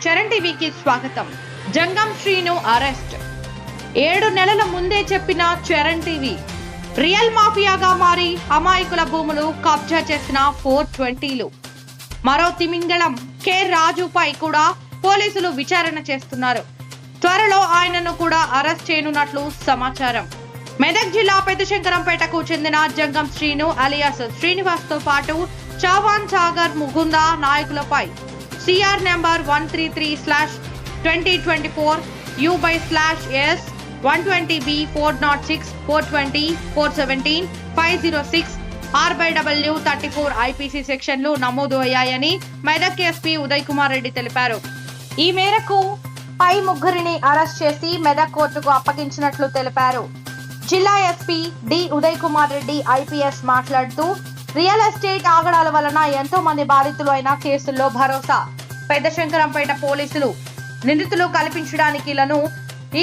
చరణ్ టీవీకి స్వాగతం. జంగం శ్రీను అరెస్ట్. 7 నెలల ముందే చెప్పిన చరణ్ టీవీ రియల్ మాఫియాగా మారి అమాయకుల భూములు కబ్జా చేసిన 420లు. మరో తిమింగళం కె రాజుపై కూడా పోలీసులు విచారణ చేస్తున్నారు. త్వరలో ఆయనను కూడా అరెస్ట్ చేయనున్నట్లు సమాచారం. మెదక్ జిల్లా పెద్దశంకరంపేటకు చెందిన జంగం శ్రీను అలియాస్ శ్రీనివాస్ తో పాటు చవాన్ సాగర్ ముకుంద నాయకులపై CR number 133/2024 U/S 120B 406 420 417 506 R/W 34 IPC సెక్షన్లు నమోదు అయ్యాయని మెదక్ ఎస్పీ ఉదయ్ కుమార్ రెడ్డి తెలిపారు. ఈ మేరకు పై ముగ్గురిని అరెస్ట్ చేసి మెదక్ కోర్టుకు అప్పగించినట్లు తెలిపారు. జిల్లా SP D Uday Kumar Reddy IPS మాట్లాడుతూ రియల్ ఎస్టేట్ ఆగడాల వలన ఎంతో మంది బాధితులు అయిన కేసుల్లో భరోసా. పెద్దశంకరంపేట పోలీసులు నిందితులు కల్పించడానికి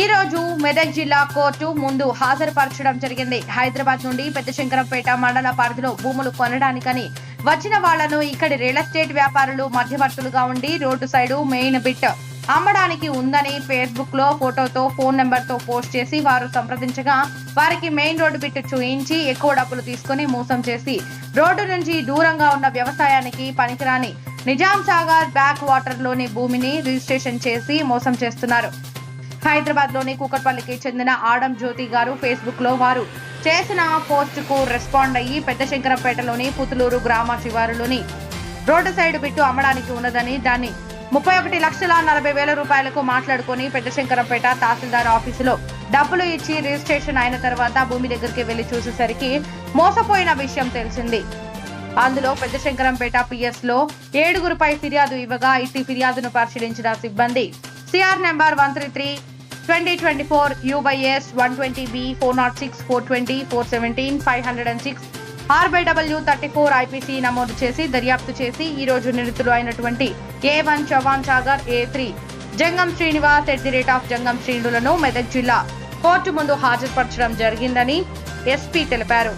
ఈ రోజు మెదక్ జిల్లా కోర్టు ముందు హాజరుపరచడం జరిగింది. హైదరాబాద్ నుండి పెద్దశంకరంపేట మండల పరిధిలో భూములు కొనడానికని వచ్చిన వాళ్లను ఇక్కడి రియల్ ఎస్టేట్ వ్యాపారులు మధ్యవర్తులుగా ఉండి రోడ్డు సైడు మెయిన్ బిట్ అమ్మడానికి ఉందని ఫేస్బుక్ లో ఫోటోతో ఫోన్ నెంబర్ తో పోస్ట్ చేసి వారు సంప్రదించగా వారికి మెయిన్ రోడ్డు బిట్ చూయించి ఎక్కువ డబ్బులు తీసుకుని మోసం చేసి రోడ్డు నుంచి దూరంగా ఉన్న వ్యవసాయానికి పనికిరాని నిజాం సాగర్ బ్యాక్ వాటర్ లోని భూమిని రిజిస్ట్రేషన్ చేసి మోసం చేస్తున్నారు. హైదరాబాద్ లోని కూకట్పల్లికి చెందిన ఆడం జ్యోతి గారు ఫేస్బుక్ లో వారు చేసిన పోస్ట్ కు రెస్పాండ్ అయ్యి పెద్దశంకరంపేటలోని పుతులూరు గ్రామ శివారులోని రోడ్డు సైడ్ బిట్టు అమ్మడానికి ఉన్నదని దాన్ని 31,40,000 రూపాయలకు మాట్లాడుకుని పెద్దశంకరంపేట తహసీల్దార్ ఆఫీసులో డబ్బులు ఇచ్చి రిజిస్ట్రేషన్ అయిన తర్వాత భూమి దగ్గరికి వెళ్లి చూసేసరికి మోసపోయిన విషయం తెలిసింది. అందులో పెద్దశంకరంపేట PS లో 7గురిపై ఫిర్యాదు ఇవ్వగా ఇట్టి ఫిర్యాదును పరిశీలించిన సిబ్బంది CR number 133/2024 U/S 120B 406 420 417 506 R/W 34 IPC నమోదు చేసి దర్యాప్తు చేసి ఈ రోజు నిందితులు అయినటువంటి A1 చవాన్ సాగర్, A3 జంగం శ్రీనివాస్ @జంగం శ్రీనులను మెదక్ జిల్లా కోర్టు ముందు హాజరుపరచడం జరిగిందని SP తెలిపారు.